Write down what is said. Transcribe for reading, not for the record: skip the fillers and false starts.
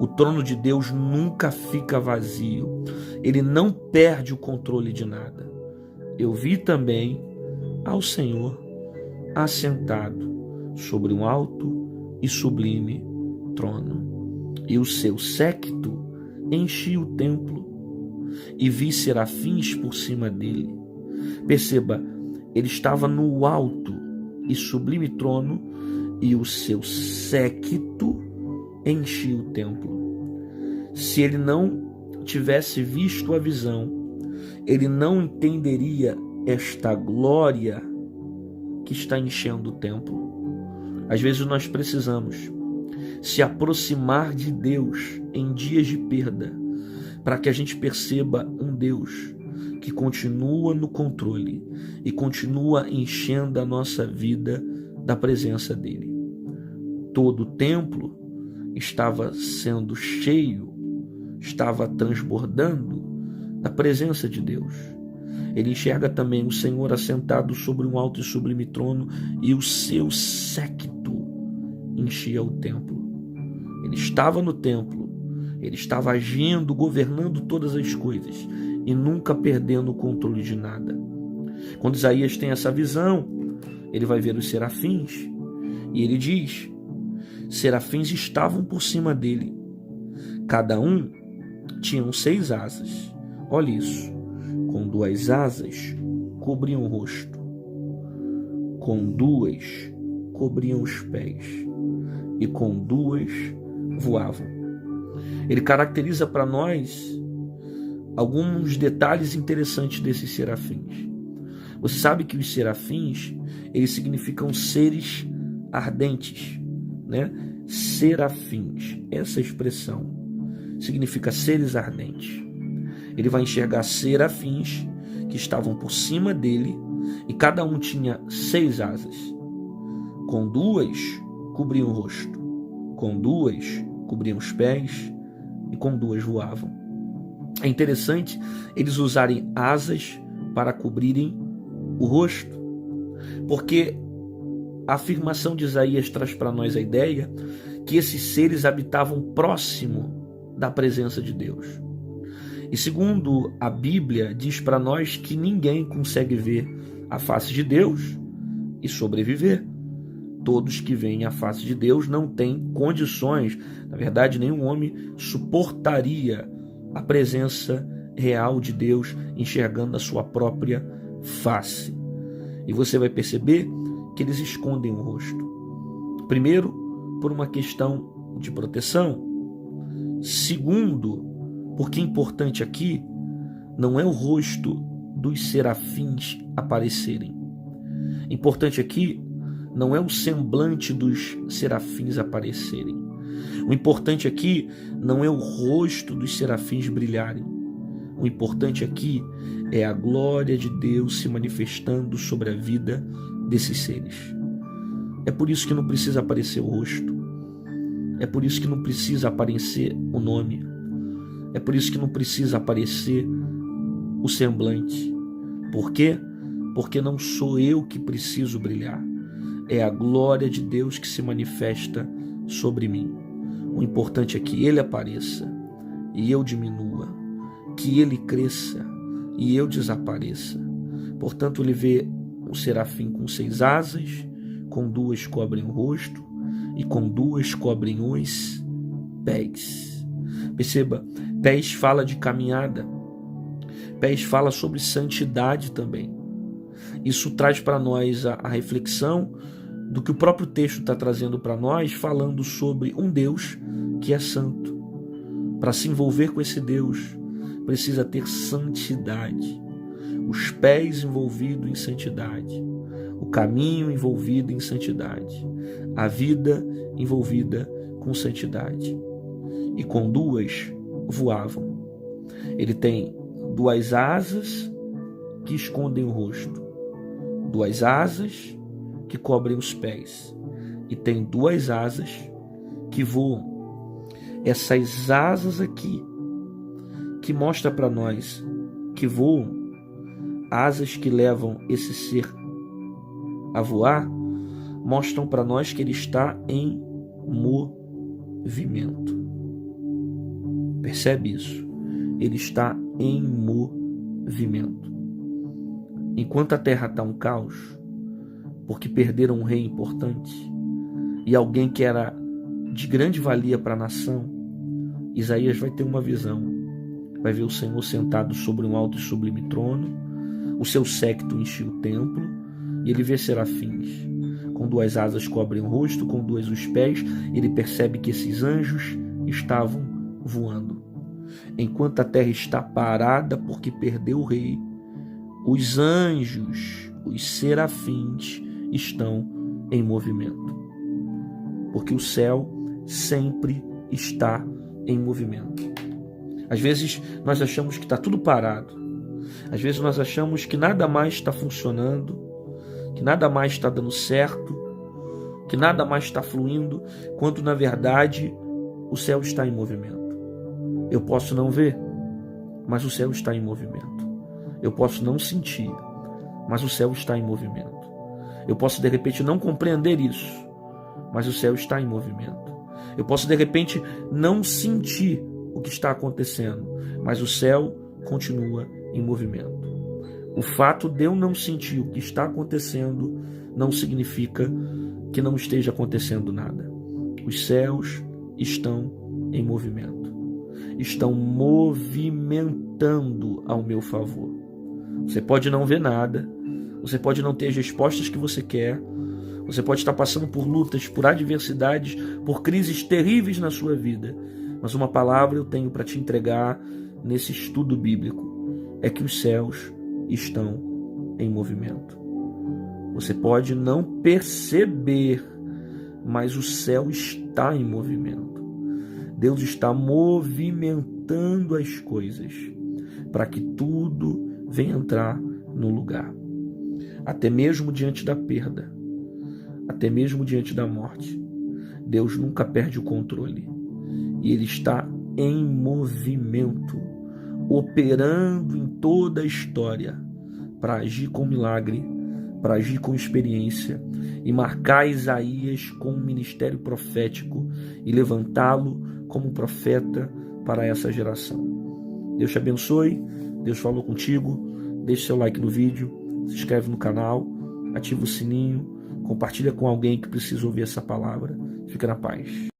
O trono de Deus nunca fica vazio. Ele não perde o controle de nada. Eu vi também ao Senhor assentado sobre um alto e sublime trono, e o seu séquito enchia o templo, e vi serafins por cima dele. Perceba, ele estava no alto e sublime trono, e o seu séquito enchia o templo. Se ele não tivesse visto a visão, ele não entenderia esta glória que está enchendo o templo. Às vezes nós precisamos se aproximar de Deus em dias de perda, para que a gente perceba um Deus que continua no controle e continua enchendo a nossa vida da presença dele. Todo o templo estava sendo cheio, estava transbordando da presença de Deus. Ele enxerga também o Senhor assentado sobre um alto e sublime trono, e o seu séquito enchia o templo. Ele estava no templo, ele estava agindo, governando todas as coisas e nunca perdendo o controle de nada. Quando Isaías tem essa visão, ele vai ver os serafins e ele diz: serafins estavam por cima dele, cada um tinha 6 asas. Olha isso, com 2 asas cobriam o rosto, com 2 cobriam os pés, e com 2 voavam. Ele caracteriza para nós alguns detalhes interessantes desses serafins. Você sabe que os serafins, eles significam seres ardentes, né? Serafins, essa expressão significa seres ardentes. Ele vai enxergar serafins que estavam por cima dele, e cada um tinha 6 asas. Com 2 cobriam o rosto, com 2 cobriam os pés, e com 2 voavam. É interessante eles usarem asas para cobrirem o rosto, porque a afirmação de Isaías traz para nós a ideia que esses seres habitavam próximo da presença de Deus. E segundo a Bíblia, diz para nós que ninguém consegue ver a face de Deus e sobreviver. Todos que veem a face de Deus não têm condições, na verdade, nenhum homem suportaria a presença real de Deus enxergando a sua própria face. E você vai perceber que eles escondem o rosto. Primeiro, por uma questão de proteção. Segundo, porque importante aqui não é o rosto dos serafins aparecerem. Importante aqui não é o semblante dos serafins aparecerem. O importante aqui não é o rosto dos serafins brilharem. O importante aqui é a glória de Deus se manifestando sobre a vida desses seres. É por isso que não precisa aparecer o rosto. É por isso que não precisa aparecer o nome. É por isso que não precisa aparecer o semblante. Por quê? Porque não sou eu que preciso brilhar. É a glória de Deus que se manifesta sobre mim. O importante é que Ele apareça e eu diminua, que Ele cresça e eu desapareça. Portanto, ele vê o serafim com 6 asas, com 2 cobrem o rosto e com 2 cobrem os pés. Perceba, pés fala de caminhada, pés fala sobre santidade também. Isso traz para nós a reflexão do que o próprio texto está trazendo para nós, falando sobre um Deus que é santo. Para se envolver com esse Deus, precisa ter santidade. Os pés envolvidos em santidade, o caminho envolvido em santidade, a vida envolvida com santidade. E com 2 voavam. Ele tem 2 asas que escondem o rosto, 2 asas que cobrem os pés, e tem 2 asas que voam. Essas asas aqui que mostra para nós que voam, asas que levam esse ser a voar, mostram para nós que ele está em movimento. Percebe isso? Ele está em movimento. Enquanto a terra está um caos, porque perderam um rei importante e alguém que era de grande valia para a nação, Isaías vai ter uma visão. Vai ver o Senhor sentado sobre um alto e sublime trono, o seu séquito enche o templo, e ele vê serafins. Com 2 asas cobrem o rosto, com 2 os pés. Ele percebe que esses anjos estavam voando. Enquanto a terra está parada porque perdeu o rei, os anjos, os serafins, estão em movimento. Porque o céu sempre está em movimento. Às vezes nós achamos que está tudo parado. Às vezes nós achamos que nada mais está funcionando, que nada mais está dando certo, que nada mais está fluindo, quando na verdade o céu está em movimento. Eu posso não ver, mas o céu está em movimento. Eu posso não sentir, mas o céu está em movimento. Eu posso de repente não compreender isso, mas o céu está em movimento. Eu posso de repente não sentir o que está acontecendo, mas o céu continua em movimento. O fato de eu não sentir o que está acontecendo não significa que não esteja acontecendo nada. Os céus estão em movimento. Estão movimentando ao meu favor. Você pode não ver nada, você pode não ter as respostas que você quer, você pode estar passando por lutas, por adversidades, por crises terríveis na sua vida, mas uma palavra eu tenho para te entregar nesse estudo bíblico, é que os céus estão em movimento. Você pode não perceber, mas o céu está em movimento. Deus está movimentando as coisas para que tudo venha entrar no lugar. Até mesmo diante da perda, até mesmo diante da morte, Deus nunca perde o controle. E Ele está em movimento, operando em toda a história para agir com milagre, para agir com experiência e marcar Isaías com um ministério profético e levantá-lo como profeta para essa geração. Deus te abençoe, Deus falou contigo, deixe seu like no vídeo, se inscreve no canal, ativa o sininho, compartilha com alguém que precisa ouvir essa palavra. Fica na paz.